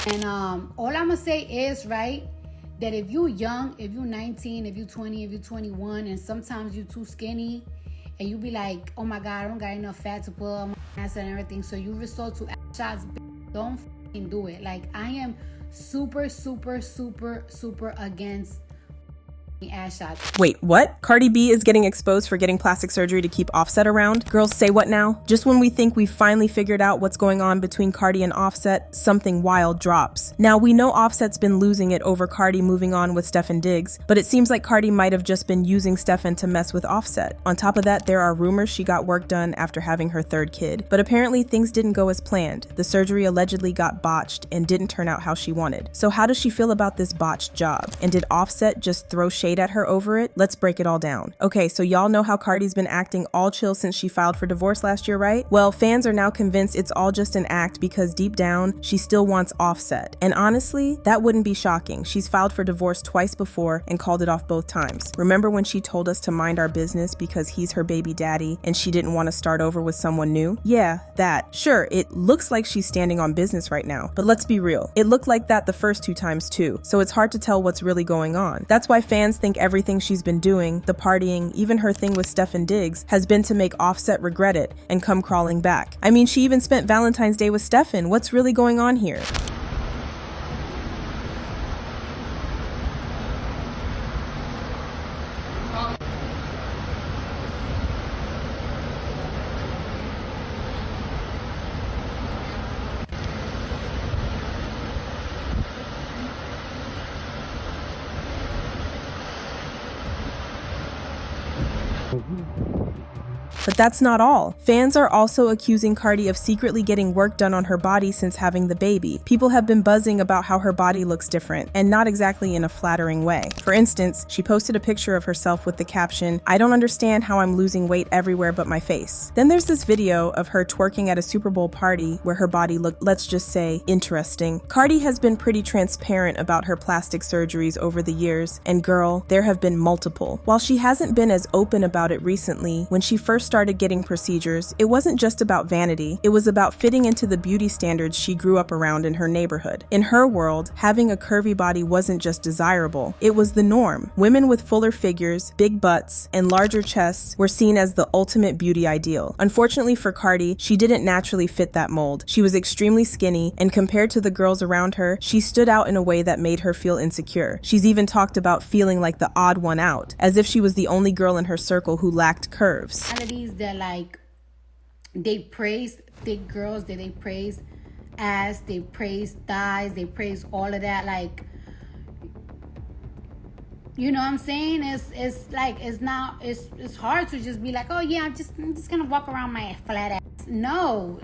And all I'm gonna say is, right, that if you young, if you 19, if you 20, if you 21, and sometimes you too skinny, and you be like, oh my God, I don't got enough fat to put on my ass and everything, so you resort to ass shots, don't fucking do it. Like, I am super, super, super, super against ass shots. Wait, what? Cardi B is getting exposed for getting plastic surgery to keep Offset around? Girls, say what now? Just when we think we've finally figured out what's going on between Cardi and Offset, something wild drops. Now, we know Offset's been losing it over Cardi moving on with Stefan Diggs, but it seems like Cardi might have just been using Stefan to mess with Offset. On top of that, there are rumors she got work done after having her third kid, but apparently things didn't go as planned. The surgery allegedly got botched and didn't turn out how she wanted. So how does she feel about this botched job? And did Offset just throw shade at her over it? Let's break it all down. Okay, so y'all know how Cardi's been acting all chill since she filed for divorce last year, right? Well, fans are now convinced it's all just an act because deep down, she still wants Offset. And honestly, that wouldn't be shocking. She's filed for divorce twice before and called it off both times. Remember when she told us to mind our business because he's her baby daddy and she didn't want to start over with someone new? Yeah, that. Sure, it looks like she's standing on business right now, but let's be real. It looked like that the first two times too, so it's hard to tell what's really going on. That's why fans think everything she's been doing, the partying, even her thing with Stefan Diggs, has been to make Offset regret it and come crawling back. I mean, she even spent Valentine's Day with Stefan. What's really going on here? But that's not all. Fans are also accusing Cardi of secretly getting work done on her body since having the baby. People have been buzzing about how her body looks different, and not exactly in a flattering way. For instance, she posted a picture of herself with the caption, "I don't understand how I'm losing weight everywhere but my face." Then there's this video of her twerking at a Super Bowl party where her body looked, let's just say, interesting. Cardi has been pretty transparent about her plastic surgeries over the years, and girl, there have been multiple. While she hasn't been as open about it recently, when she first started getting procedures, it wasn't just about vanity, it was about fitting into the beauty standards she grew up around in her neighborhood. In her world, having a curvy body wasn't just desirable, it was the norm. Women with fuller figures, big butts, and larger chests were seen as the ultimate beauty ideal. Unfortunately for Cardi, she didn't naturally fit that mold. She was extremely skinny, and compared to the girls around her, she stood out in a way that made her feel insecure. She's even talked about feeling like the odd one out, as if she was the only girl in her circle who lacked curves. That like they praise thick girls, that they praise ass, they praise thighs, they praise all of that. Like, you know what I'm saying? It's like it's hard to just be like, oh yeah, I'm just gonna walk around my flat ass. No.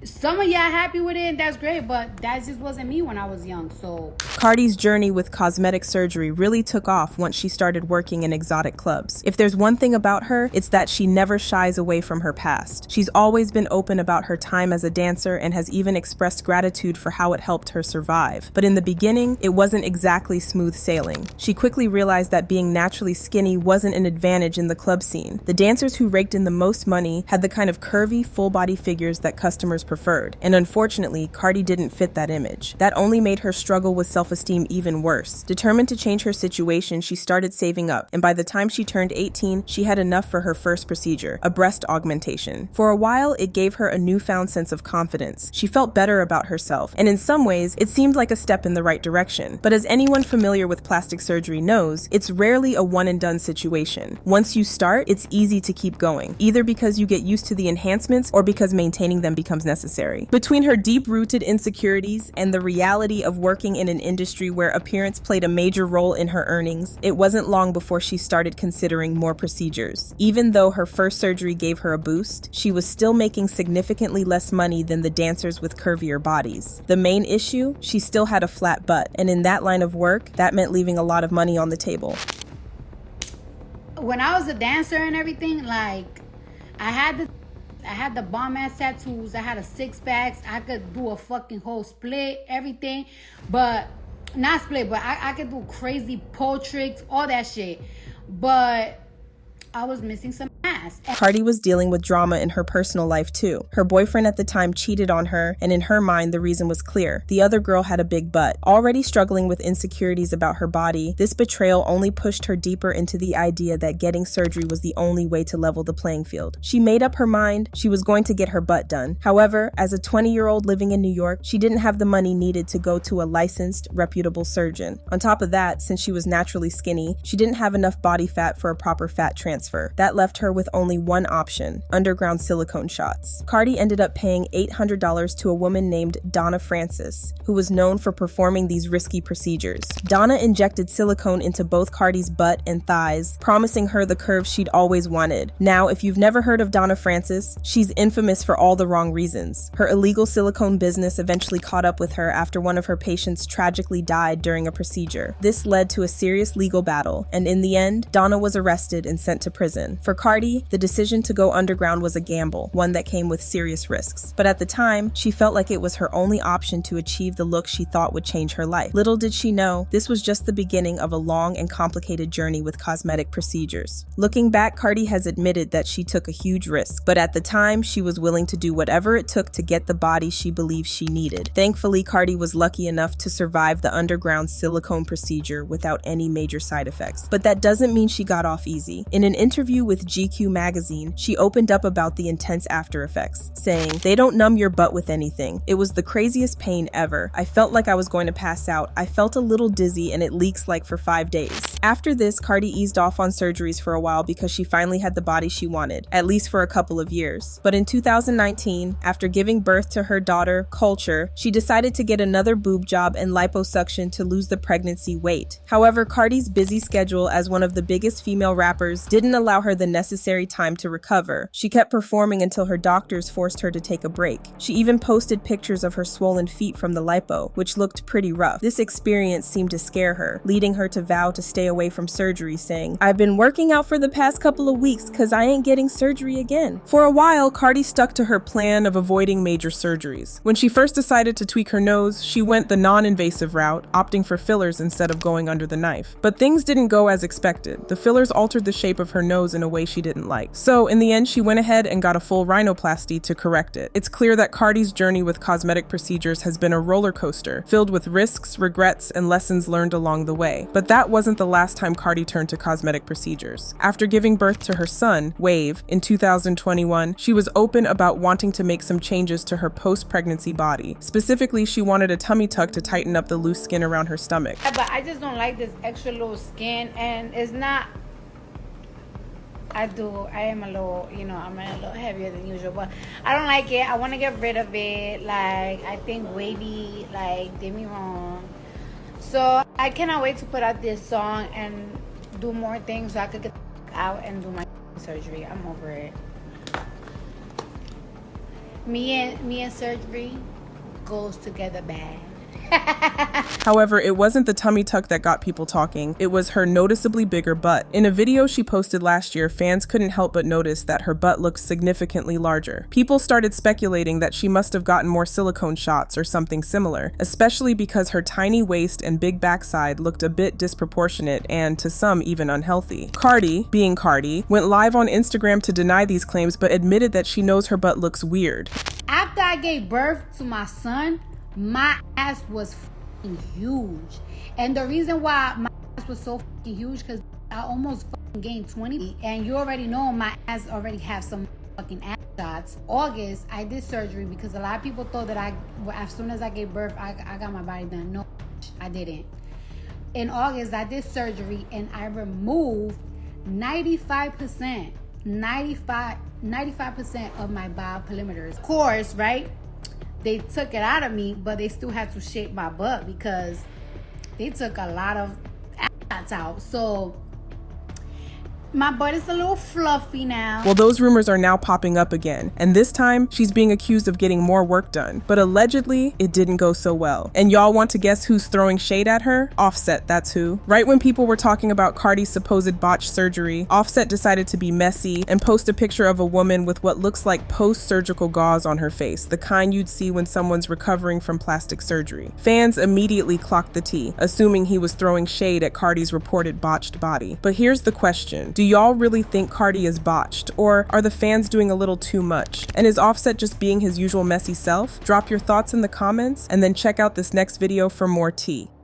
Some of y'all happy with it, and that's great, but that just wasn't me when I was young, so. Cardi's journey with cosmetic surgery really took off once she started working in exotic clubs. If there's one thing about her, it's that she never shies away from her past. She's always been open about her time as a dancer and has even expressed gratitude for how it helped her survive. But in the beginning, it wasn't exactly smooth sailing. She quickly realized that being naturally skinny wasn't an advantage in the club scene. The dancers who raked in the most money had the kind of curvy, full-body figures that customers preferred, and unfortunately, Cardi didn't fit that image. That only made her struggle with self-esteem even worse. Determined to change her situation, she started saving up, and by the time she turned 18, she had enough for her first procedure, a breast augmentation. For a while, it gave her a newfound sense of confidence. She felt better about herself, and in some ways, it seemed like a step in the right direction. But as anyone familiar with plastic surgery knows, it's rarely a one-and-done situation. Once you start, it's easy to keep going, either because you get used to the enhancements or because maintaining them becomes necessary. Between her deep-rooted insecurities and the reality of working in an industry where appearance played a major role in her earnings, it wasn't long before she started considering more procedures. Even though her first surgery gave her a boost, she was still making significantly less money than the dancers with curvier bodies. The main issue? She still had a flat butt, and in that line of work, that meant leaving a lot of money on the table. When I was a dancer and everything, like, I had the bomb ass tattoos, I had a six-pack, I could do a fucking whole split, everything, but not split, but I could do crazy pole tricks, all that shit, but I was missing some ass. ass. Cardi was dealing with drama in her personal life too. Her boyfriend at the time cheated on her, and in her mind the reason was clear. The other girl had a big butt. Already struggling with insecurities about her body, this betrayal only pushed her deeper into the idea that getting surgery was the only way to level the playing field. She made up her mind she was going to get her butt done. However, as a 20-year-old living in New York, she didn't have the money needed to go to a licensed, reputable surgeon. On top of that, since she was naturally skinny, she didn't have enough body fat for a proper fat transfer. That left her with only one option: underground silicone shots. Cardi ended up paying $800 to a woman named Donna Francis, who was known for performing these risky procedures. Donna injected silicone into both Cardi's butt and thighs, promising her the curves she'd always wanted. Now, if you've never heard of Donna Francis, she's infamous for all the wrong reasons. Her illegal silicone business eventually caught up with her after one of her patients tragically died during a procedure. This led to a serious legal battle, and in the end, Donna was arrested and sent to prison. For Cardi, the decision to go underground was a gamble, one that came with serious risks. But at the time, she felt like it was her only option to achieve the look she thought would change her life. Little did she know, this was just the beginning of a long and complicated journey with cosmetic procedures. Looking back, Cardi has admitted that she took a huge risk, but at the time, she was willing to do whatever it took to get the body she believed she needed. Thankfully, Cardi was lucky enough to survive the underground silicone procedure without any major side effects. But that doesn't mean she got off easy. In an interview with GQ magazine, she opened up about the intense after effects, saying, "They don't numb your butt with anything. It was the craziest pain ever. I felt like I was going to pass out. I felt a little dizzy and it leaks like for 5 days." After this, Cardi eased off on surgeries for a while because she finally had the body she wanted, at least for a couple of years. But in 2019, after giving birth to her daughter, Culture, she decided to get another boob job and liposuction to lose the pregnancy weight. However, Cardi's busy schedule as one of the biggest female rappers didn't allow her the necessary time to recover. She kept performing until her doctors forced her to take a break. She even posted pictures of her swollen feet from the lipo, which looked pretty rough. This experience seemed to scare her, leading her to vow to stay away from surgery, saying, "I've been working out for the past couple of weeks cause I ain't getting surgery again." For a while, Cardi stuck to her plan of avoiding major surgeries. When she first decided to tweak her nose, she went the non-invasive route, opting for fillers instead of going under the knife. But things didn't go as expected. The fillers altered the shape of her nose in a way she didn't like. So in the end, she went ahead and got a full rhinoplasty to correct it. It's clear that Cardi's journey with cosmetic procedures has been a roller coaster, filled with risks, regrets, and lessons learned along the way. But that wasn't the last time Cardi turned to cosmetic procedures. After giving birth to her son, Wave, in 2021, she was open about wanting to make some changes to her post-pregnancy body. Specifically, she wanted a tummy tuck to tighten up the loose skin around her stomach. But I just don't like this extra little skin, and it's not. I am a little, I'm a little heavier than usual, but I don't like it. I want to get rid of it. Like, I think Wavy, did me wrong. So I cannot wait to put out this song and do more things so I could get out and do my surgery. I'm over it. Me and surgery goes together bad. However, it wasn't the tummy tuck that got people talking, it was her noticeably bigger butt. In a video she posted last year, fans couldn't help but notice that her butt looked significantly larger. People started speculating that she must have gotten more silicone shots or something similar, especially because her tiny waist and big backside looked a bit disproportionate and, to some, even unhealthy. Cardi, being Cardi, went live on Instagram to deny these claims but admitted that she knows her butt looks weird. After I gave birth to my son, my ass was fucking huge. And the reason why my ass was so fucking huge, because I almost fucking gained 20. And you already know my ass already have some fucking ass shots. August, I did surgery because a lot of people thought that as soon as I gave birth, I got my body done. No, I didn't. In August, I did surgery and I removed 95% of my bioperimeters. Of course, right? They took it out of me, but they still had to shape my butt because they took a lot of ass out. So my butt is a little fluffy now. Well, those rumors are now popping up again, and this time she's being accused of getting more work done, but allegedly it didn't go so well. And y'all want to guess who's throwing shade at her? Offset, that's who. Right when people were talking about Cardi's supposed botched surgery, Offset decided to be messy and post a picture of a woman with what looks like post-surgical gauze on her face, the kind you'd see when someone's recovering from plastic surgery. Fans immediately clocked the tea, assuming he was throwing shade at Cardi's reported botched body. But here's the question: Do y'all really think Cardi is botched, or are the fans doing a little too much? And is Offset just being his usual messy self? Drop your thoughts in the comments and then check out this next video for more tea.